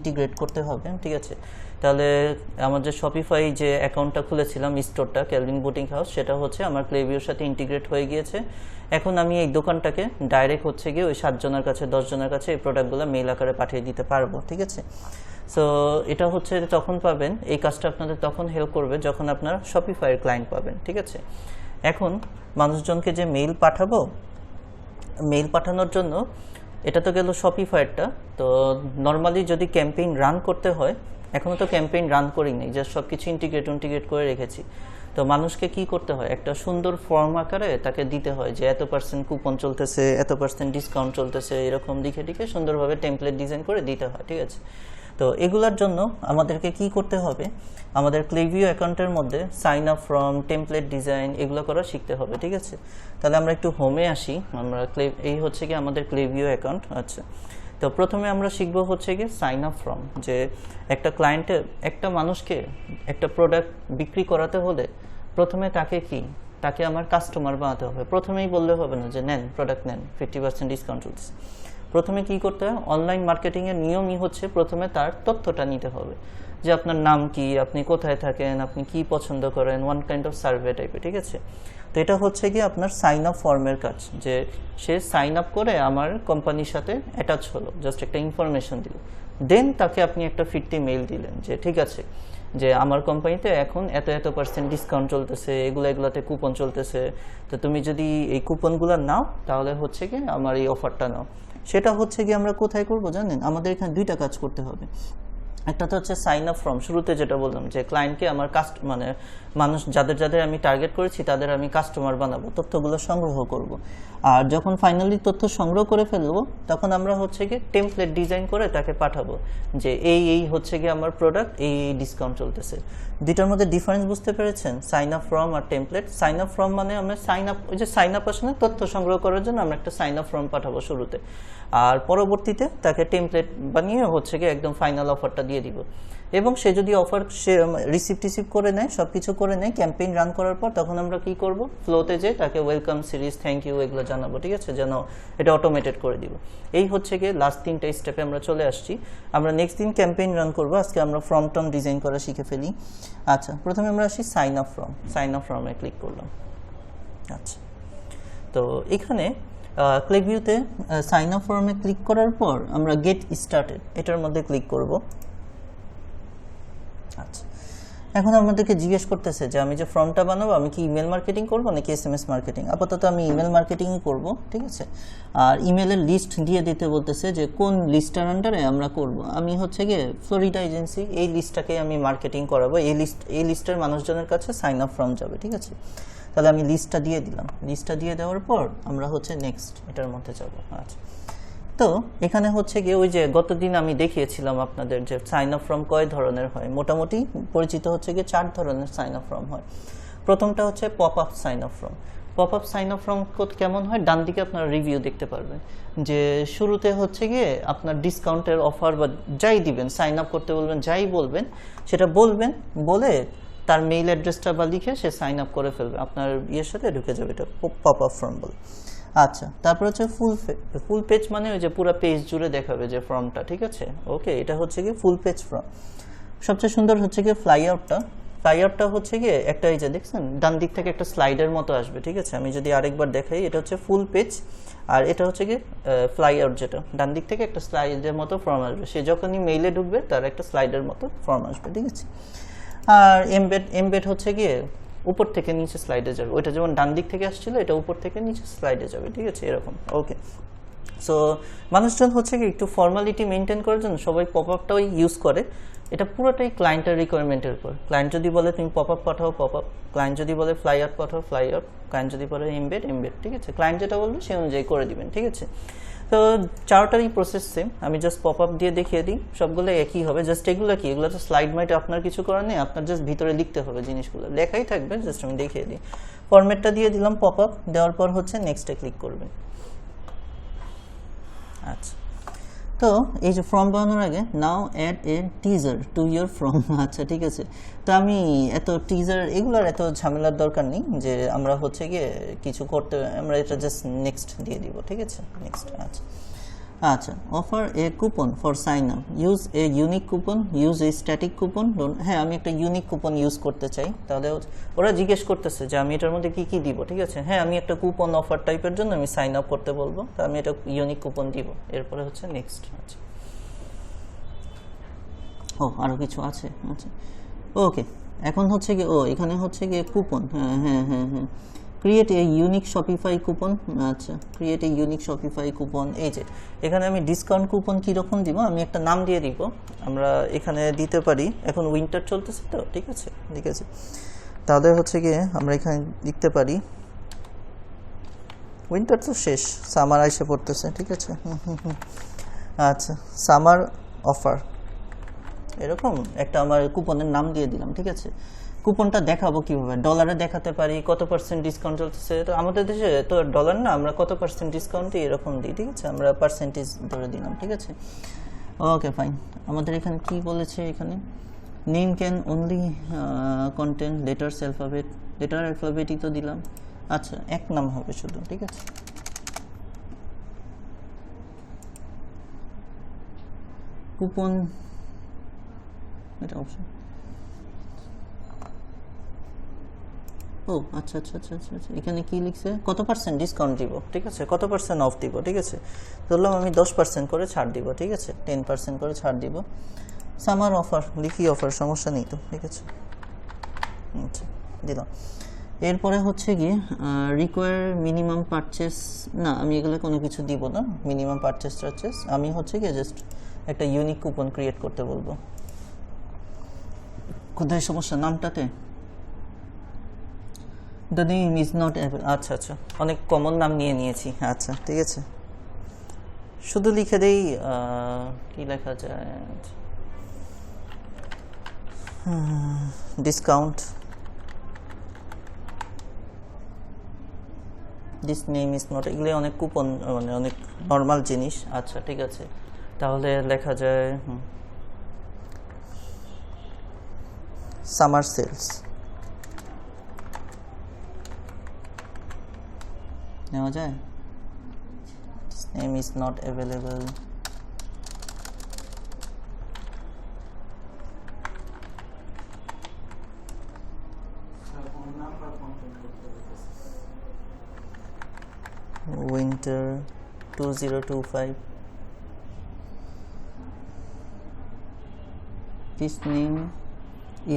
Integrate করতে হবে, ঠিক আছে। তাহলে আমার যে শপিফাই যে অ্যাকাউন্টটা খুলেছিলাম স্টোরটা কেলভিন বুটিক হাউস, সেটা হচ্ছে আমার ক্লেভিওর সাথে ইন্টিগ্রেট হয়ে গিয়েছে। এখন আমি এই দোকানটাকে ডাইরেক্ট হচ্ছে গিয়ে ওই 7 জনের কাছে 10 জনের কাছে এই প্রোডাক্টগুলো মেইল আকারে পাঠিয়ে দিতে পারবো, ঠিক আছে। সো এটা হচ্ছে তখন পাবেন, এই কাজটা আপনাদের তখন হেল্প করবে যখন আপনার শপিফাইয়ের ক্লায়েন্ট পাবেন, ঠিক আছে। এখন মানুষজনকে যে মেইল পাঠাবো, মেইল পাঠানোর জন্য এটা তো গেল শপিফাইয়েরটা। তো নর্মালি যদি ক্যাম্পেইন রান করতে হয়, এখনও তো ক্যাম্পেইন রান করিনি, জাস্ট সব কিছু ইন্টিগ্রেট করে রেখেছি। তো মানুষকে কি করতে হয়, একটা সুন্দর ফর্ম আকারে তাকে দিতে হয় যে এত % কুপন চলতেছে, এত % ডিসকাউন্ট চলতেছে, এরকম লিখে সুন্দরভাবে টেমপ্লেট ডিজাইন করে দিতে হয়, ঠিক আছে। তো এগুলোর জন্য আমাদেরকে কি করতে হবে, আমাদের ক্লেভিও অ্যাকাউন্টের মধ্যে sign up form, template design এগুলো করা শিখতে হবে, ঠিক আছে। তাহলে আমরা একটু হোমে আসি, আমরা এই হচ্ছে কি আমাদের ক্লেভিও অ্যাকাউন্ট। আচ্ছা, তো প্রথমে আমরা শিখবো হচ্ছে কি সাইন আপ ফর্ম, যে একটা ক্লায়েন্টের, একটা মানুষকে একটা প্রোডাক্ট বিক্রি করাতে হলে প্রথমে তাকে আমার কাস্টমার বানাতে হবে। প্রথমেই বললে হবে না যে নেন প্রোডাক্ট নেন, 50% ডিসকাউন্ট চলছে। প্রথমে কি করতে হয়, অনলাইন মার্কেটিংয়ের নিয়মই হচ্ছে প্রথমে তার তথ্যটা নিতে হবে, যে আপনার নাম কি, আপনি কোথায় থাকেন, আপনি কি পছন্দ করেন, ওয়ান কাইন্ড অফ সার্ভে টাইপের, ঠিক আছে। তো এটা হচ্ছে কি আপনার সাইন আপ ফর্মের কাজ, যে সে সাইন আপ করে আমার কোম্পানির সাথে অ্যাটাচ হলো, জাস্ট একটা ইনফরমেশন দিল, দেন তাকে আপনি একটা ফিরতি মেইল দিলেন যে ঠিক আছে, যে আমার কোম্পানিতে এখন এত % ডিসকাউন্ট চলতেছে, এগুলাতে কুপন চলতেছে, তো তুমি যদি এই কুপনগুলো নাও তাহলে হচ্ছে কি আমার এই অফারটা নাও। সেটা হচ্ছে কি আমরা কোথায় করব জানেন, আমাদের এখানে 2টা কাজ করতে হবে। একটা তো হচ্ছে সাইন আপ ফর্ম, শুরুতে যেটা বললাম যে ক্লায়েন্টকে আমার মানে মানুষ যাদের আমি টার্গেট করেছি তাদের আমি কাস্টমার বানাবো, তথ্যগুলো সংগ্রহ করব। আর যখন ফাইনালি তথ্য সংগ্রহ করে ফেলবো তখন আমরা হচ্ছে কি টেমপ্লেট ডিজাইন করে তাকে পাঠাবো, যে এই হচ্ছে কি আমার প্রোডাক্ট, এই ডিসকাউন্ট চলতেছে। দুইটার মধ্যে ডিফারেন্স বুঝতে পেরেছেন, সাইন আপ ফর্ম আর টেমপ্লেট। সাইন আপ ফর্ম মানে আমরা সাইন আপ, ওই যে সাইন আপ আসলে তথ্য সংগ্রহ করার জন্য আমরা একটা সাইন আপ ফর্ম পাঠাবো শুরুতে, আর পরবর্তীতে তাকে টেমপ্লেট বানিয়ে হচ্ছে কি একদম ফাইনাল অফারটা দিয়ে দিব। এবং সে যদি অফার সে রিসিভ করে নেয়, সব কিছু করে নেয় ক্যাম্পেইন রান করার পর, তখন আমরা কি করব, ফ্লোতে যে তাকে ওয়েলকাম সিরিজ, থ্যাংক ইউ এগুলো জানাবো, ঠিক আছে, যেন এটা অটোমেটেড করে দিব। এই হচ্ছে গিয়ে লাস্ট 3টা স্টেপে আমরা চলে আসছি। আমরা নেক্সট দিন ক্যাম্পেইন রান করবো, আজকে আমরা ফর্ম টর্ম ডিজাইন করা শিখে ফেলি। আচ্ছা, প্রথমে আমরা আসি sign up form. Sign up ফর্মে ক্লিক করলাম। আচ্ছা, তো এখানে ক্লেভিওতে সাইন আপ ফর্মে ক্লিক করার পর আমরা গেট স্টার্টেড এটার মধ্যে ক্লিক করব। আচ্ছা, এখন আমাদেরকে জিজ্ঞেস করতেছে যে আমি যে ফর্মটা বানাবো আমি কি ইমেল মার্কেটিং করবো নাকি SMS মার্কেটিং। আপাতত আমি ইমেল মার্কেটিংই করব, ঠিক আছে। আর ইমেলের লিস্ট দিয়ে দিতে বলতেছে যে কোন লিস্টের আন্ডারে আমরা করব। আমি হচ্ছে গিয়ে ফ্লোরিডা এজেন্সি, এই লিস্টটাকে আমি মার্কেটিং করাবো, এই লিস্টের মানুষজনের কাছে সাইন আপ ফর্ম যাবে, ঠিক আছে। তাহলে আমি লিস্টটা দিয়ে দিলাম। লিস্টটা দিয়ে দেওয়ার পর আমরা হচ্ছে নেক্সট এটার মধ্যে যাব। আচ্ছা, তো এখানে হচ্ছে গিয়ে ওই যে গতদিন আমি দেখিয়েছিলাম আপনাদের যে সাইন আপ ফর্ম কয় ধরনের হয়, মোটামুটি পরিচিত হচ্ছে গিয়ে 4 ধরনের সাইন আপ ফর্ম হয়। প্রথমটা হচ্ছে pop up sign up form. Pop up sign up form কেমন হয়, ডান দিকে আপনারা রিভিউ দেখতে পারবেন, যে শুরুতে হচ্ছে গিয়ে আপনার ডিসকাউন্টের অফার বা যাই দিবেন, সাইন আপ করতে বলবেন, যাই বলবেন সেটা বলবেন, বলে তার মেইল অ্যাড্রেসটা বা লিখে সে সাইন আপ করে ফেলবে, আপনার ইয়ের সাথে ঢুকে যাবে, এটা পপ আপ ফর্ম বলে। আচ্ছা, তারপর হচ্ছে ফুল পেজ, মানে ওই যে পুরো পেজ জুড়ে দেখাবে যে ফর্মটা, ঠিক আছে। ওকে, এটা হচ্ছে কি ফুল পেজ ফর্ম। সবচেয়ে সুন্দর হচ্ছে কি ফ্লাইআউটটা হচ্ছে গিয়ে একটা, এই যে দেখছেন ডান দিক থেকে একটা স্লাইডের মতো আসবে, ঠিক আছে। আমি যদি আরেকবার দেখাই, এটা হচ্ছে ফুল পেজ, আর এটা হচ্ছে কি ফ্লাইআউট, যেটা ডান দিক থেকে একটা স্লাইডের মতো ফর্ম আসবে, সে যখনই মেইলে ঢুকবে তার একটা স্লাইডের মতো ফর্ম আসবে, ঠিক আছে। আর এমবেড হচ্ছে গিয়ে উপর থেকে নিচে স্লাইডে যাবে, ওইটা যেমন ডান দিক থেকে আসছিল, এটা উপর থেকে নিচে স্লাইডে যাবে, ঠিক আছে, এরকম। ওকে, সো মানুষজন হচ্ছে কি একটু ফর্মালিটি মেনটেন করার জন্য সবাই পপ আপটাই ইউজ করে। এটা পুরোটাই ক্লায়েন্টের রিকোয়ারমেন্টের উপর। ক্লায়েন্ট যদি বলে তুমি পপ আপ পাঠাও পপ আপ, ক্লায়েন্ট যদি বলে ফ্লাই আউট পাঠাও ফ্লাই আউট, ক্লায়েন্ট যদি বলে এমবেড, ঠিক আছে। ক্লায়েন্ট যেটা বলবে সেই অনুযায়ী করে দিবেন, ঠিক আছে। তো 4টারই প্রসেস সেম, আমি জাস্ট পপ আপ দিয়ে দেখিয়ে দিই, সবগুলো একই হবে। জাস্ট এগুলো কি, এগুলো তো স্লাইড মাইটে আপনার কিছু করার নেই, আপনার জাস্ট ভিতরে লিখতে হবে, জিনিসগুলো লেখাই থাকবে, জাস্ট আমি দেখিয়ে দিই। ফরম্যাটটা দিয়ে দিলাম পপ আপ, দেওয়ার পর হচ্ছে নেক্সটে ক্লিক করবেন। আচ্ছা, তো এই যে ফর্ম বানানোর আগে now add a teaser to your form. আচ্ছা, ঠিক আছে। তো আমি এত টিজার এগুলোর এত ঝামেলার দরকার নেই, যে আমরা হচ্ছে গিয়ে কিছু করতে, আমরা এটা জাস্ট নেক্সট দিয়ে দিব, ঠিক আছে, নেক্সট। আচ্ছা, আচ্ছা, offer a coupon for sign up, use a unique coupon, use a static coupon. হ্যাঁ, আমি একটা ইউনিক কুপন ইউজ করতে চাই। তাহলে ওরা জিজ্ঞেস করতেছে যে আমি এটার মধ্যে কি কি দিব, ঠিক আছে। হ্যাঁ, আমি একটা কুপন অফার টাইপের জন্য আমি সাইন আপ করতে বলবো, তো আমি এটা ইউনিক কুপন দিব। এরপরে হচ্ছে নেক্সট। আচ্ছা, ও আরও কিছু আছে। আচ্ছা, ওকে, এখন হচ্ছে কি, এখানে হচ্ছে গিয়ে কুপন। হ্যাঁ হ্যাঁ হ্যাঁ হ্যাঁ, create a unique Shopify coupon. আচ্ছা, create a unique Shopify coupon. এই যে এখানে আমি ডিসকাউন্ট কুপন কীরকম দিব, আমি একটা নাম দিয়ে দিব। আমরা এখানে দিতে পারি, এখন উইন্টার চলতেছে তো, ঠিক আছে, ঠিক আছে। তাহলে হচ্ছে গিয়ে আমরা এখানে লিখতে পারি, উইন্টার তো শেষ, সামার এসে পড়তেছে, ঠিক আছে। আচ্ছা, সামার অফার, এরকম একটা আমার কুপনের নাম দিয়ে দিলাম, ঠিক আছে। কুপনটা দেখাবো কিভাবে, ডলারে দেখাতে পারি, কত পার্সেন্ট ডিসকাউন্ট চলতেছে। তো আমাদের দেশে তো ডলার না, আমরা কত পার্সেন্ট ডিসকাউন্ট দিই এরকম দিই, ঠিক আছে, আমরা পার্সেন্টেজ ধরে দিলাম, ঠিক আছে। ওকে ফাইন, আমাদের এখানে কি বলেছে, এখানে name can only content letters alphabet, letter অ্যালফাবেটই তো দিলাম। আচ্ছা, এক নাম হবে শুধু, ঠিক আছে। কুপন, এটা অপশন, ও আচ্ছা আচ্ছা আচ্ছা আচ্ছা আচ্ছা, এখানে কি লিখছে, কত পার্সেন্ট ডিসকাউন্ট দিব, ঠিক আছে, কত পার্সেন্ট অফ দিব, ঠিক আছে। ধরলাম আমি 10% করে ছাড় দিব, ঠিক আছে, 10% করে ছাড় দিব। সামার অফার লিখি, অফার, সমস্যা নেই তো, ঠিক আছে। আচ্ছা, দিলাম। এরপরে হচ্ছে গিয়ে রিকোয়ার মিনিমাম পারচেস, না আমি এগুলো কোনো কিছু দিব না, মিনিমাম পারচেস টারচেস। আমি হচ্ছে গিয়ে জাস্ট একটা ইউনিক কুপন ক্রিয়েট করতে বলবো। কোথায় সমস্যা, নামটাতে the name is not available. আচ্ছা আচ্ছা, অনেক কমন নাম নিয়ে নিয়েছি। আচ্ছা, ঠিক আছে, শুধু লিখে দেই, কি লেখা যায়, discount, this name is not, এগুলো অনেক কুপন, মানে অনেক নর্মাল জিনিস। আচ্ছা, ঠিক আছে, তাহলে লেখা যায় সামার সেলস, নেওয়া যায়। This name is not available, winter 2025, this name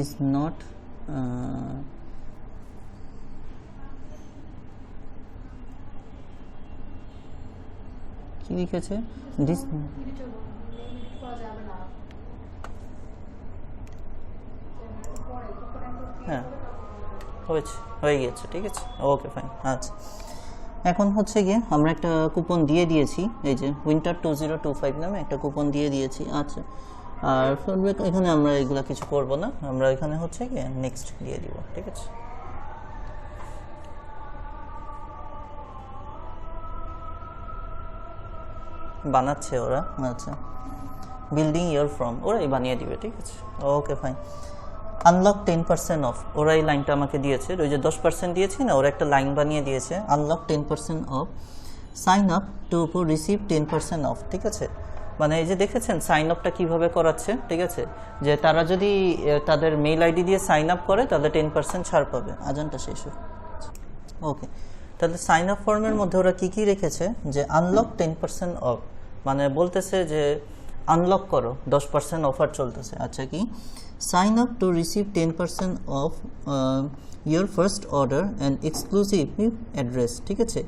is not কি লিখেছে, দিস, হ্যাঁ হয়েছে, হয়ে গিয়েছে, ঠিক আছে, ওকে ফাইন। আচ্ছা, এখন হচ্ছে গিয়ে আমরা একটা কুপন দিয়ে দিয়েছি, এই যে উইন্টার 2025 নামে একটা কুপন দিয়ে দিয়েছি। আচ্ছা, আর ফিডব্যাক এখানে আমরা এগুলো কিছু করব না, আমরা এখানে হচ্ছে গিয়ে নেক্সট দিয়ে দিব, ঠিক আছে। বানাচ্ছে ওরা, আচ্ছা, বিল্ডিং ইয়ার ফ্রম, ওরাই বানিয়ে দিবে, ঠিক আছে, ওকে ফাইন। আনলক 10% অফ, ওরা এই লাইনটা আমাকে দিয়েছে, ওই যে 10% দিয়েছি না, ওরা একটা লাইন বানিয়ে দিয়েছে, unlock 10% off, sign up to receive 10% off, ঠিক আছে। মানে এই যে দেখেছেন সাইন আপটা কীভাবে করাচ্ছে, ঠিক আছে, যে তারা যদি তাদের মেইল আইডি দিয়ে সাইন আপ করে তাহলে 10% ছাড় পাবে। আজানটা শেষ, ওকে। তাহলে সাইন আপ ফর্মের মধ্যে ওরা কী কী রেখেছে, যে আনলক 10% অফ, মানে বলতেছে যে আনলক করো, 10% অফার চলতেছে। আচ্ছা, কি sign up to receive 10% off your first order and exclusive address, ঠিক আছে,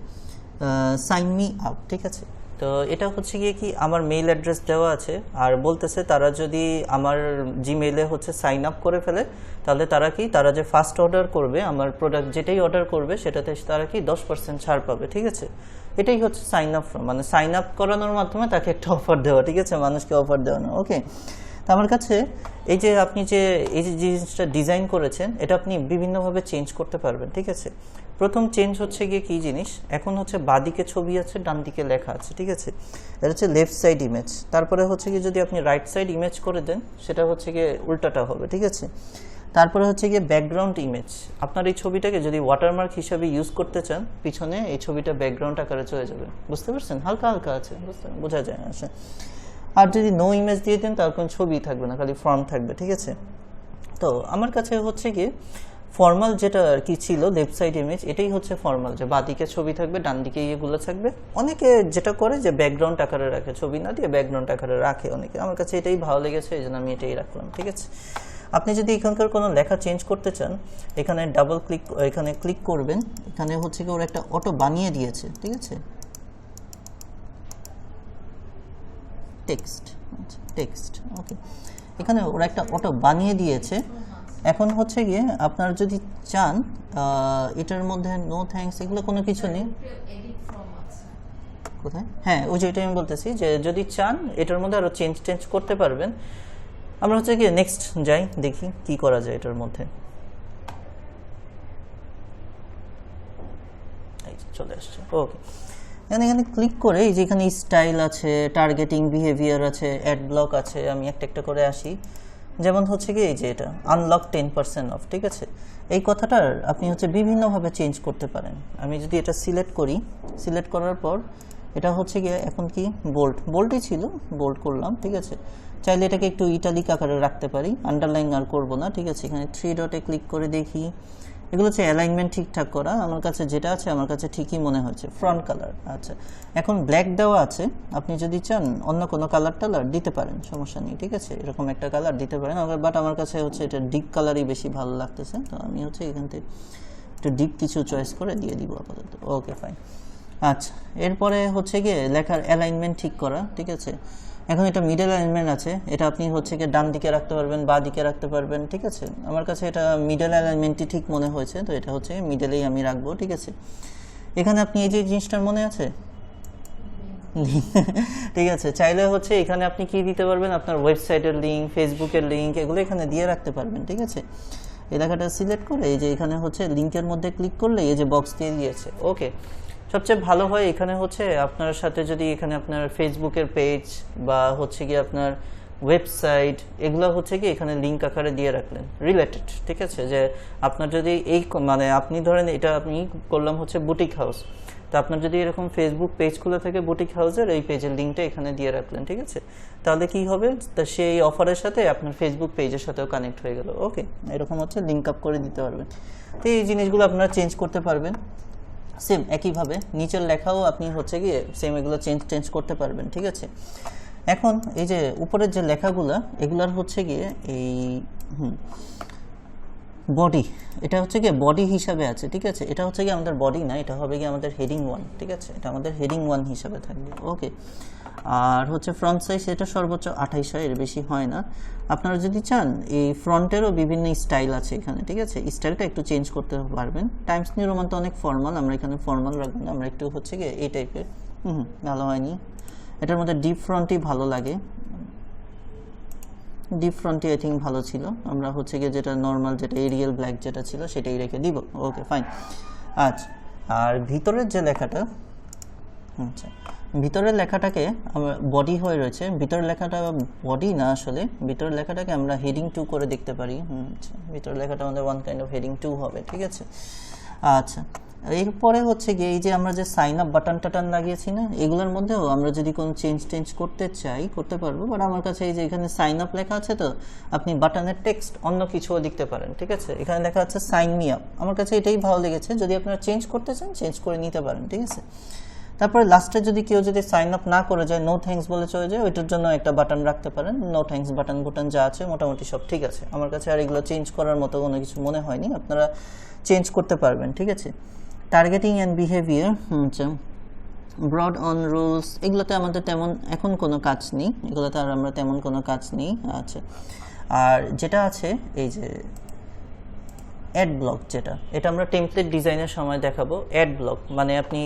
সাইন মি আপ, ঠিক আছে। তো এটা হচ্ছে গিয়ে কি, আমার মেইল অ্যাড্রেস দেওয়া আছে, আর বলতেছে তারা যদি আমার জিমেইলে হচ্ছে সাইন আপ করে ফেলে তাহলে তারা কি, তারা যে ফার্স্ট অর্ডার করবে, আমার প্রোডাক্ট যেটাই অর্ডার করবে সেটাতে তারা কি 10% ছাড় পাবে, ঠিক আছে। এটাই হচ্ছে সাইন আপ, মানে সাইন আপ করানোর মাধ্যমে তাকে একটা অফার দেওয়া, ঠিক আছে, মানুষকে অফার দেওয়ানো, ওকে। তো আমার কাছে এই যে আপনি যে এই যে জিনিসটা ডিজাইন করেছেন, এটা আপনি বিভিন্নভাবে চেঞ্জ করতে পারবেন, ঠিক আছে। প্রথম চেঞ্জ হচ্ছে গিয়ে কী জিনিস, এখন হচ্ছে বাঁদিকে ছবি আছে, ডান দিকে লেখা আছে, ঠিক আছে, এটা হচ্ছে লেফট সাইড ইমেজ। তারপরে হচ্ছে কি যদি আপনি রাইট সাইড ইমেজ করে দেন সেটা হচ্ছে গিয়ে উল্টাটা হবে, ঠিক আছে। তারপরে হচ্ছে গিয়ে ব্যাকগ্রাউন্ড ইমেজ। আপনার এই ছবিটাকে যদি ওয়াটারমার্ক হিসাবে ইউজ করতে চান, পিছনে এই ছবিটা ব্যাকগ্রাউন্ড আকারে চলে যাবে, বুঝতে পারছেন? হালকা হালকা আছে, বোঝা যায় আসে। আর যদি নো ইমেজ দিয়ে দেন তার কোনো ছবি থাকবে না, খালি ফর্ম থাকবে, ঠিক আছে? তো আমার কাছে হচ্ছে গিয়ে ফর্মাল যেটা আর কি ছিল লেফট সাইড ইমেজ, এটাই হচ্ছে ফর্মাল, যে বাঁদিকে ছবি থাকবে, ডান দিকে ইয়েগুলো থাকবে। অনেকে যেটা করে যে ব্যাকগ্রাউন্ড আকারে রাখে, ছবি না দিয়ে ব্যাকগ্রাউন্ড আকারে রাখে অনেকে। আমার কাছে এটাই ভালো লেগেছে, এই জন্য আমি এটাই রাখলাম, ঠিক আছে? আপনি যদি এখানকার কোনো লেখা চেঞ্জ করতে চান, এখানে ডাবল ক্লিক, এখানে ক্লিক করবেন, এখানে হচ্ছে কি ওরা একটা অটো বানিয়ে দিয়েছে, ঠিক আছে? টেক্সট, আচ্ছা টেক্সট, ওকে। এখানে ওরা একটা অটো বানিয়ে দিয়েছে। এখন হচ্ছে গিয়ে আপনার যদি চান এটার মধ্যে নো থ্যাঙ্কস এগুলো কোনো কিছু নেই, কোথায়? হ্যাঁ, ওই যেটা আমি বলতেছি, যে যদি চান এটার মধ্যে আরও চেঞ্জ করতে পারবেন। আমরা হচ্ছে গিয়ে নেক্সট যাই, দেখি কি করা যায় এটার মধ্যে। চলে আসছে, ওকে। এখানে ক্লিক করে এই যে এখানে স্টাইল আছে, টার্গেটিং, বিহেভিয়ার আছে, অ্যাড ব্লক আছে। আমি একটা একটা করে আসি। যেমন হচ্ছে কি এই যে এটা আনলক 10% অফ, ঠিক আছে? এই কথাটার আপনি হচ্ছে বিভিন্নভাবে চেঞ্জ করতে পারেন। আমি যদি এটা সিলেক্ট করি, সিলেক্ট করার পর এটা হচ্ছে গিয়ে এখন কি বোল্ডই ছিল, বোল্ড করলাম, ঠিক আছে? চাইলে এটাকে একটু ইটালিক আকারে রাখতে পারি, আন্ডারলাইন আর করবো না, ঠিক আছে? এখানে 3 ডটে ক্লিক করে দেখি, এগুলো হচ্ছে অ্যালাইনমেন্ট ঠিকঠাক করা। আমার কাছে যেটা আছে আমার কাছে ঠিকই মনে হচ্ছে। ফ্রন্ট কালার, আচ্ছা এখন ব্ল্যাক দেওয়া আছে, আপনি যদি চান অন্য কোনো কালার টালার দিতে পারেন, সমস্যা নেই, ঠিক আছে? এরকম একটা কালার দিতে পারেন, বাট আমার কাছে হচ্ছে এটা ডিপ কালারই বেশি ভালো লাগতেছে, তো আমি হচ্ছে এখান থেকে একটু ডিপ কিছু চয়েস করে দিয়ে দিব আপাতত, ওকে ফাইন। আচ্ছা, এরপরে হচ্ছে গিয়ে লেখার অ্যালাইনমেন্ট ঠিক করা, ঠিক আছে? এখন এটা মিডল অ্যালাইনমেন্ট আছে, এটা আপনি হচ্ছে গিয়ে ডান দিকে রাখতে পারবেন, বা দিকে রাখতে পারবেন, ঠিক আছে? আমার কাছে এটা মিডল অ্যালাইনমেন্টই ঠিক মনে হয়েছে, তো এটা হচ্ছে মিডলেই আমি রাখবো, ঠিক আছে? এখানে আপনি এই যে জিনিসটার মনে আছে, ঠিক আছে? চাইলে হচ্ছে এখানে আপনি কি দিতে পারবেন, আপনার ওয়েবসাইটের লিঙ্ক, ফেসবুকের লিঙ্ক, এগুলো এখানে দিয়ে রাখতে পারবেন, ঠিক আছে? এলাকাটা সিলেক্ট করে এই যে এখানে হচ্ছে লিঙ্কের মধ্যে ক্লিক করলে এই যে বক্স দিয়ে দিয়েছে, ওকে। সবচেয়ে ভালো হয় এখানে হচ্ছে আপনার সাথে যদি এখানে আপনার ফেসবুকের পেজ বা হচ্ছে কি আপনার ওয়েবসাইট, এগুলো হচ্ছে কি এখানে লিঙ্ক আকারে দিয়ে রাখলেন রিলেটেড, ঠিক আছে? যে আপনার যদি এই মানে আপনি ধরেন এটা আপনি করলাম হচ্ছে বুটিক হাউস, তো আপনার যদি এরকম ফেসবুক পেজ খুলে থাকে বুটিক হাউসের, এই পেজের লিঙ্কটা এখানে দিয়ে রাখলেন, ঠিক আছে? তাহলে কি হবে, তা সেই অফারের সাথে আপনার ফেসবুক পেজের সাথেও কানেক্ট হয়ে গেল, ওকে। এরকম হচ্ছে লিঙ্ক আপ করে দিতে পারবেন। তো এই জিনিসগুলো আপনারা চেঞ্জ করতে পারবেন। সেম একইভাবে নিচের লেখাও আপনি হচ্ছে গিয়ে সেম এগুলো চেঞ্জ করতে পারবেন, ঠিক আছে? এখন এই যে উপরের যে লেখাগুলো, এগুলার হচ্ছে গিয়ে এই বডি, এটা হচ্ছে গিয়ে বডি হিসাবে আছে, ঠিক আছে? এটা হচ্ছে গিয়ে আমাদের বডি না, এটা হবে গিয়ে আমাদের হেডিং 1, ঠিক আছে? এটা আমাদের হেডিং 1 হিসাবে থাকবে, ওকে। আর হচ্ছে ফ্রন্ট সাইজ এটা সর্বোচ্চ 28 হয়, এর বেশি হয় না। আপনারা যদি চান এই ফ্রন্টেরও বিভিন্ন স্টাইল আছে এখানে, ঠিক আছে? স্টাইলটা একটু চেঞ্জ করতে পারবেন। টাইমস নিউ রোমান তো অনেক ফর্মাল, আমরা এখানে ফর্মাল রাখবো না, আমরা একটু হচ্ছে গিয়ে এই টাইপের, ভালো হয়নি। এটার মধ্যে ডিপ ফ্রন্টই ভালো লাগে, ডিপ ফ্রন্টই আই থিঙ্ক ভালো ছিল। আমরা হচ্ছে গিয়ে যেটা নর্মাল, যেটা এরিয়াল ব্ল্যাক যেটা ছিল সেটাই রেখে দিব, ওকে ফাইন। আচ্ছা, আর ভিতরের যে লেখাটা, আচ্ছা ভিতরের লেখাটাকে বডি হয়ে রয়েছে, ভিতরের লেখাটা বডি না, আসলে ভিতরের লেখাটাকে আমরা হেডিং 2 করে দেখতে পারি। আচ্ছা, ভিতরের লেখাটা আমাদের ওয়ান কাইন্ড অফ হেডিং 2 হবে, ঠিক আছে? আচ্ছা, এরপরে হচ্ছে গিয়ে এই যে আমরা যে সাইন আপ বাটন টাটন লাগিয়েছি না, এগুলোর মধ্যেও আমরা যদি কোনো চেঞ্জ করতে চাই করতে পারবো, বাট আমার কাছে এই যে এখানে সাইন আপ লেখা আছে, তো আপনি বাটনের টেক্সট অন্য কিছুও লিখতে পারেন, ঠিক আছে? এখানে লেখা আছে সাইন মি আপ, আমার কাছে এটাই ভালো লেগেছে। যদি আপনারা চেঞ্জ করতে চান চেঞ্জ করে নিতে পারেন, ঠিক আছে? তারপরে লাস্টে যদি কেউ যদি সাইন আপ না করে যায়, নো থ্যাঙ্কস বলে চলে যায়, ওইটার জন্য একটা বাটন রাখতে পারেন। নো থ্যাঙ্কস বাটন যা আছে মোটামুটি সব ঠিক আছে আমার কাছে, আর এগুলো চেঞ্জ করার মতো কোনো কিছু মনে হয়নি, আপনারা চেঞ্জ করতে পারবেন, ঠিক আছে? টার্গেটিং অ্যান্ড বিহেভিয়ার, আচ্ছা ব্রড অন রুলস, এগুলোতে আমাদের তেমন এখন কোনো কাজ নেই, এগুলোতে আর আমরা তেমন কোনো কাজ নেই। আচ্ছা, আর যেটা আছে এই যে অ্যাড ব্লক, যেটা এটা আমরা টেমপ্লেট ডিজাইনের সময় দেখাবো। অ্যাড ব্লক মানে আপনি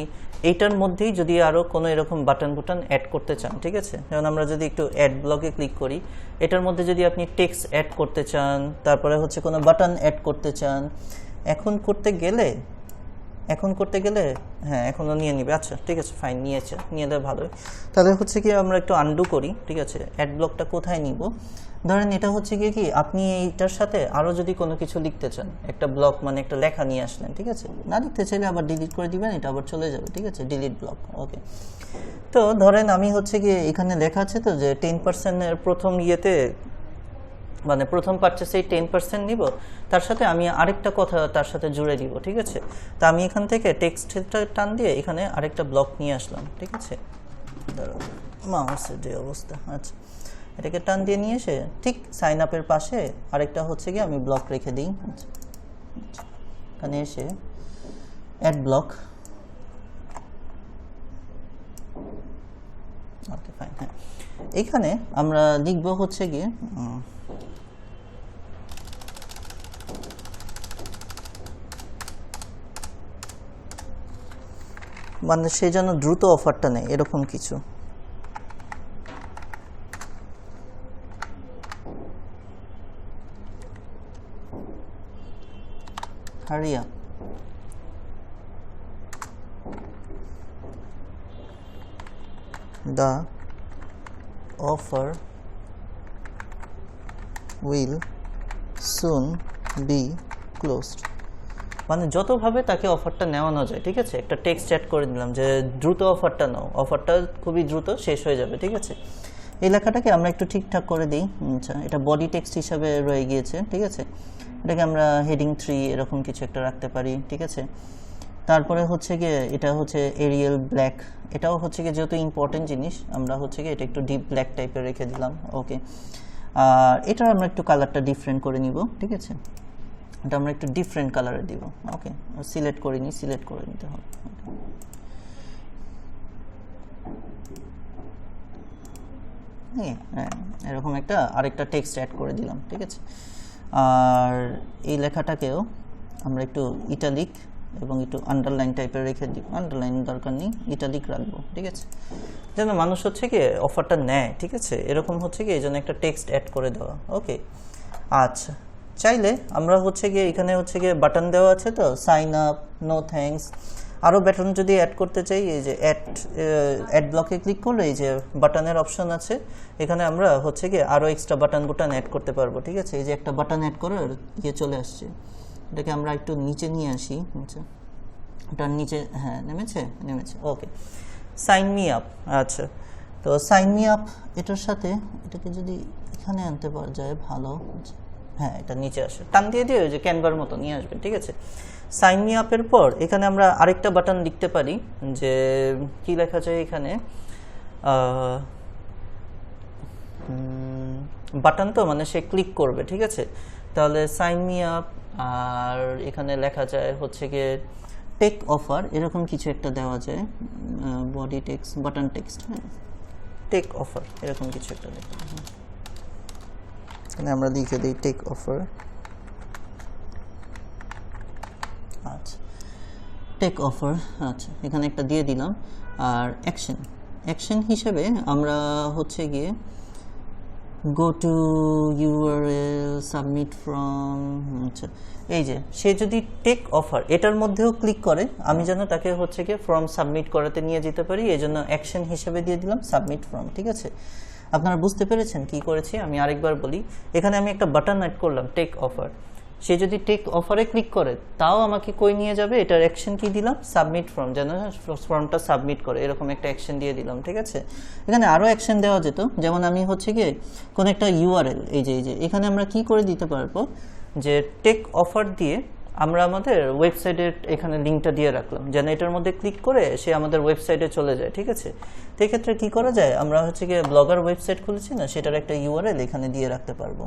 এইটার মধ্যেই যদি আরও কোনো এরকম বাটন অ্যাড করতে চান, ঠিক আছে? যেমন আমরা যদি একটু অ্যাড ব্লকে ক্লিক করি, এটার মধ্যে যদি আপনি টেক্সট অ্যাড করতে চান, তারপরে হচ্ছে কোনো বাটন অ্যাড করতে চান, এখন করতে গেলে এখন করতে গেলে হ্যাঁ এখনও নিয়ে নিবে, আচ্ছা ঠিক আছে ফাইন, নিয়েছে, নিয়ে দেওয়া ভালোই। তাহলে হচ্ছে কি আমরা একটু আনডু করি, ঠিক আছে। অ্যাড ব্লকটা কোথায় নিব, ধরেন এটা হচ্ছে গিয়ে কি আপনি এইটার সাথে আরও যদি কোনো কিছু লিখতে চান, একটা ব্লক মানে একটা লেখা নিয়ে আসলেন, ঠিক আছে, না লিখতে চাইলে আবার ডিলিট করে দিবেন, এটা আবার চলে যাবে, ঠিক আছে, ডিলিট ব্লক। ওকে, তো ধরেন আমি হচ্ছে গিয়ে এখানে লেখা আছে তো যে 10%-এর প্রথম ইয়েতে মানে প্রথম পারচেসেই 10% নিব, তার সাথে আমি আরেকটা কথা তার সাথে জুড়ে দিব, ঠিক আছে। তা আমি এখান থেকে টেক্সটটা টান দিয়ে এখানে আরেকটা ব্লক নিয়ে আসলাম, ঠিক আছে। ধরো মাউসের যে অবস্থা, আচ্ছা এটাকে টান দিয়ে নিয়ে এসে ঠিক সাইন আপের পাশে আরেকটা হচ্ছে গিয়ে আমি ব্লক রেখে দিই, আচ্ছা এখানে এসে অ্যাড ব্লক। ওকে ফাইন, হ্যাঁ এখানে আমরা লিখব হচ্ছে গিয়ে মানে সে যেন দ্রুত অফারটা নেয় এরকম কিছু। Hurry up. The offer will soon be closed. মানে যতভাবে তাকে অফারটা নেওয়ানো যায়, ঠিক আছে, একটা টেক্সট চ্যাট করে দিলাম যে দ্রুত অফারটা নাও, অফারটা খুবই দ্রুত শেষ হয়ে যাবে, ঠিক আছে। এই লেখাটাকে আমরা একটু ঠিকঠাক করে দিই, আচ্ছা এটা বডি টেক্সট হিসাবে রয়ে গিয়েছে, ঠিক আছে। এটাকে আমরা হেডিং 3 এরকম কিছু একটা রাখতে পারি, ঠিক আছে। তারপরে হচ্ছে গিয়ে এটা হচ্ছে এরিয়াল ব্ল্যাক, এটাও হচ্ছে গিয়ে যেহেতু ইম্পর্টেন্ট জিনিস আমরা হচ্ছে গিয়ে এটা একটু ডিপ ব্ল্যাক টাইপের রেখে দিলাম। ওকে, আর এটা আমরা একটু কালারটা ডিফারেন্ট করে নিব, ঠিক আছে, এটা আমরা একটু ডিফারেন্ট কালারে দিব। ওকে, সিলেক্ট করে নিই, সিলেক্ট করে নিতে হবে। হ্যাঁ এরকম একটা আরেকটা টেক্সট অ্যাড করে দিলাম, ঠিক আছে। আর এই লেখাটাকেও আমরা একটু ইটালিক এবং একটু আন্ডারলাইন টাইপের রেখে দিই, আন্ডারলাইন দরকার নেই, ইটালিক রাখবো, ঠিক আছে, যেন মানুষ হচ্ছে কি অফারটা নেয়, ঠিক আছে, এরকম হচ্ছে কি এই জন্য একটা টেক্সট অ্যাড করে দেওয়া। ওকে, আচ্ছা চাইলে আমরা হচ্ছে গিয়ে এখানে হচ্ছে গিয়ে বাটন দেওয়া আছে তো, সাইন আপ, নো থ্যাঙ্কস, আরও বাটন যদি অ্যাড করতে চাই এই যে অ্যাড ব্লকে ক্লিক করলে এই যে বাটনের অপশন আছে, এখানে আমরা হচ্ছে গিয়ে আরও এক্সট্রা বাটন অ্যাড করতে পারবো, ঠিক আছে। এই যে একটা বাটন অ্যাড করার ইয়ে চলে আসছে, এটাকে আমরা একটু নিচে নিয়ে আসি, আচ্ছা ওটার নিচে, হ্যাঁ নেমেছে, ওকে, সাইন মি আপ। আচ্ছা তো সাইন মি আপ এটার সাথে এটাকে যদি এখানে আনতে পারা যায় ভালো, হ্যাঁ এটা নিচে আসে, টান দিয়ে ওই যে ক্যানভার মতো নিয়ে আসবে, ঠিক আছে। সাইন মি আপের পর এখানে আমরা আরেকটা বাটন লিখতে পারি, যে কি লেখা যায় এখানে, বাটন তো মানে সে ক্লিক করবে, ঠিক আছে। তাহলে সাইন মি আপ, আর এখানে লেখা যায় হচ্ছে গিয়ে টেক অফার, এরকম কিছু একটা দেওয়া যায়, বডি টেক্সট, বাটন টেক্সট, হ্যাঁ টেক অফার এরকম কিছু একটা লেখা, এখানে আমরা লিখে দিই টেক অফার। আচ্ছা টেক অফার, আচ্ছা এখানে একটা দিয়ে দিলাম। আর অ্যাকশন হিসেবে আমরা হচ্ছে গিয়ে go to URL submit from, আচ্ছা এই যে সে যদি টেক অফার এটার মধ্যেও ক্লিক করে আমি যেন তাকে হচ্ছে গিয়ে ফর্ম সাবমিট করাতে নিয়ে যেতে পারি, এই জন্য অ্যাকশন হিসেবে দিয়ে দিলাম সাবমিট ফর্ম, ঠিক আছে। আপনারা বুঝতে পেরেছেন কি করেছি, আমি আরেকবার বলি, এখানে আমি একটা বাটন অ্যাড করলাম টেক অফার, সে যদি টেক অফারে ক্লিক করে তাও আমাকে কই নিয়ে যাবে, এটার অ্যাকশন কি দিলাম, সাবমিট ফর্ম, যেন ফর্মটা সাবমিট করে এরকম একটা অ্যাকশন দিয়ে দিলাম, ঠিক আছে। এখানে আরও অ্যাকশন দেওয়া যেত, যেমন আমি হচ্ছে গিয়ে কোনো একটা ইউআরএল, এই যে এখানে আমরা কি করে দিতে পারবো, যে টেক অফার দিয়ে আমরা আমাদের ওয়েবসাইটের এখানে লিঙ্কটা দিয়ে রাখলাম, যেন এটার মধ্যে ক্লিক করে সে আমাদের ওয়েবসাইটে চলে যায়, ঠিক আছে। তো এক্ষেত্রে কী করা যায়, আমরা হচ্ছে গিয়ে ব্লগার ওয়েবসাইট খুলেছি না, সেটার একটা ইউআরএল এখানে দিয়ে রাখতে পারবো।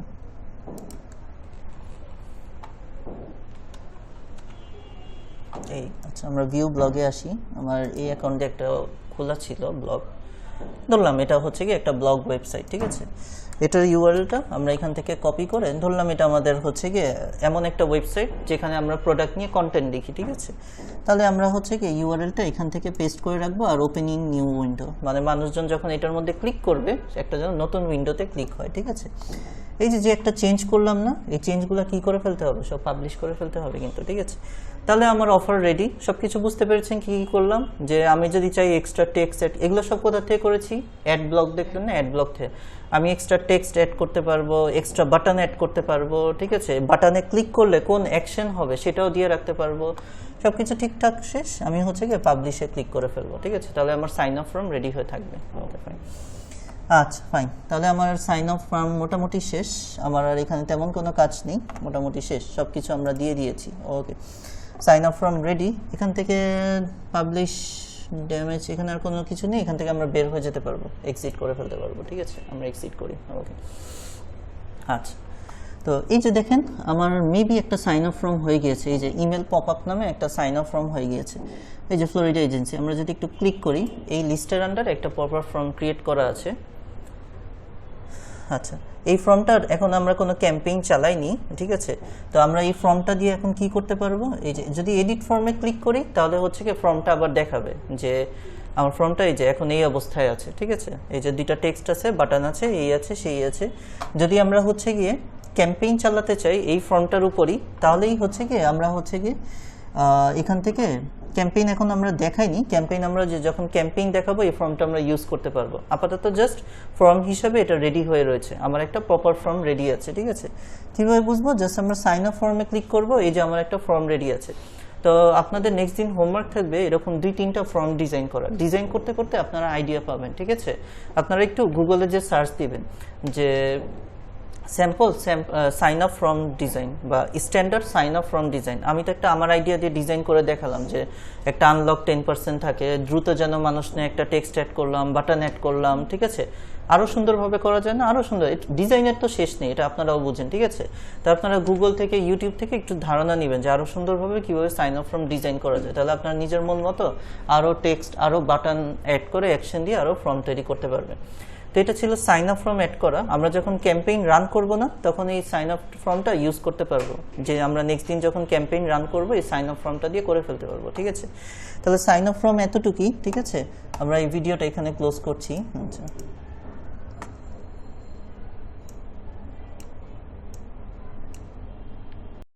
এই আচ্ছা আমরা ভিউ ব্লগে আসি, আমার এই অ্যাকাউন্টে একটা খোলা ছিল ব্লগ, ধরলাম এটা হচ্ছে কি একটা ব্লগ ওয়েবসাইট, ঠিক আছে। এটার ইউআরএলটা আমরা এখান থেকে কপি করে ধরলাম এটা আমাদের হচ্ছে গিয়ে এমন একটা ওয়েবসাইট যেখানে আমরা প্রোডাক্ট নিয়ে কন্টেন্ট লিখি, ঠিক আছে। তাহলে আমরা হচ্ছে কি ইউআরএলটা এখান থেকে পেস্ট করে রাখবো, আর ওপেনিং নিউ উইন্ডো, মানে মানুষজন যখন এটার মধ্যে ক্লিক করবে একটা যেন নতুন উইন্ডোতে ক্লিক হয়, ঠিক আছে। এই যে একটা চেঞ্জ করলাম না, এই চেঞ্জগুলো কি করে ফেলতে হবে, সব পাবলিশ করে ফেলতে হবে কিন্তু, ঠিক আছে। তাহলে আমার অফার রেডি। সব কিছু বুঝতে পেরেছেন কি কি করলাম, যে আমি যদি চাই এক্সট্রা টেক্সট অ্যাড, এগুলো সব কোথা থেকে করেছি, অ্যাড ব্লক দেখলেন না, অ্যাড ব্লক থেকে আমি এক্সট্রা টেক্সট অ্যাড করতে পারবো, এক্সট্রা বাটন অ্যাড করতে পারবো, ঠিক আছে। বাটনে ক্লিক করলে কোন অ্যাকশন হবে সেটাও দিয়ে রাখতে পারবো। সব কিছু ঠিকঠাক শেষ, আমি হচ্ছে গিয়ে পাবলিশে ক্লিক করে ফেলবো, ঠিক আছে। তাহলে আমার সাইন আপ ফর্ম রেডি হয়ে থাকবে। ওকে ফাইন, আচ্ছা ফাইন, তাহলে আমার সাইন আপ ফর্ম মোটামুটি শেষ। আমার আর এখানে তেমন কোনো কাজ নেই, মোটামুটি শেষ, সব কিছু আমরা দিয়ে দিয়েছি। ওকে, সাইন আপ ফর্ম রেডি। এখান থেকে পাবলিশ ড্যামেজ, এখানে আর কোনো কিছু নেই, এখান থেকে আমরা বের হয়ে যেতে পারবো, এক্সিট করে ফেলতে পারবো, ঠিক আছে। আমরা এক্সিট করি। ওকে, আচ্ছা, তো এই যে দেখেন আমার মেবি একটা সাইন আপ ফর্ম হয়ে গিয়েছে, এই যে ইমেল পপ আপ নামে একটা সাইন আপ ফর্ম হয়ে গিয়েছে, এই যে ফ্লোরিডা এজেন্সি। আমরা যদি একটু ক্লিক করি, এই লিস্টের আন্ডার একটা পপ আপ ফর্ম ক্রিয়েট করা আছে। আচ্ছা, এই ফর্মটার এখন আমরা কোনো ক্যাম্পেইন চালাইনি, ঠিক আছে। তো আমরা এই ফর্মটা দিয়ে এখন কি করতে পারবো, এই যে যদি এডিট ফর্মে ক্লিক করি তাহলে হচ্ছে কি ফর্মটা আবার দেখাবে যে আমার ফর্মটা এই যে এখন এই অবস্থায় আছে, ঠিক আছে। এই যে দুইটা টেক্সট আছে, বাটন আছে, এই আছে সেই আছে। যদি আমরা হচ্ছে গিয়ে ক্যাম্পেইন চালাতে চাই এই ফর্মটার উপরই, তাহলেই হচ্ছে গিয়ে আমরা হচ্ছে গিয়ে এখান থেকে ক্যাম্পেইন এখন আমরা দেখাইনি, ক্যাম্পেইন আমরা যখন ক্যাম্পেইন দেখাবো এই ফর্মটা আমরা ইউজ করতে পারবো। আপাতত জাস্ট ফর্ম হিসাবে এটা রেডি হয়ে রয়েছে, আমার একটা প্রপার ফর্ম রেডি আছে, ঠিক আছে। কীভাবে বুঝবো, জাস্ট আমরা সাইন আপ ফর্মে ক্লিক করবো, এই যে আমার একটা ফর্ম রেডি আছে। তো আপনাদের নেক্সট দিন হোমওয়ার্ক থাকবে এরকম 2-3টা ফর্ম ডিজাইন করা। ডিজাইন করতে করতে আপনারা আইডিয়া পাবেন, ঠিক আছে। আপনারা একটু গুগলে যে সার্চ দিবেন যে sample sign up from design বা standard sign up from design. আমি তো একটা আমার আইডিয়া দিয়ে ডিজাইন করে দেখালাম যে একটা আনলক 10% থাকে, দ্রুত যেন মানুষ নেয়, একটা টেক্সট অ্যাড করলাম, বাটন অ্যাড করলাম, ঠিক আছে। আরও সুন্দরভাবে করা যায় না, আরও সুন্দর। ডিজাইনের তো শেষ নেই, এটা আপনারাও বুঝেন, ঠিক আছে। তো আপনারা গুগল থেকে ইউটিউব থেকে একটু ধারণা নেবেন যে আরও সুন্দরভাবে কীভাবে সাইন আপ ফ্রম ডিজাইন করা যায়। তাহলে আপনার নিজের মন মতো আরও টেক্সট, আরও বাটন অ্যাড করে অ্যাকশন দিয়ে আরও ফর্ম তৈরি করতে পারবেন। তো এটা ছিল সাইন আপ ফর্ম অ্যাড করা। আমরা যখন ক্যাম্পেইন রান করব না তখন এই সাইন আপ ফর্মটা ইউজ করতে পারবো, যে আমরা নেক্সট দিন যখন ক্যাম্পেইন রান করব এই সাইন আপ ফর্মটা দিয়ে করে ফেলতে পারবো, ঠিক আছে। তাহলে সাইন আপ ফর্ম এতটুকুই, ঠিক আছে। আমরা এই ভিডিওটা এখানে ক্লোজ করছি। আচ্ছা।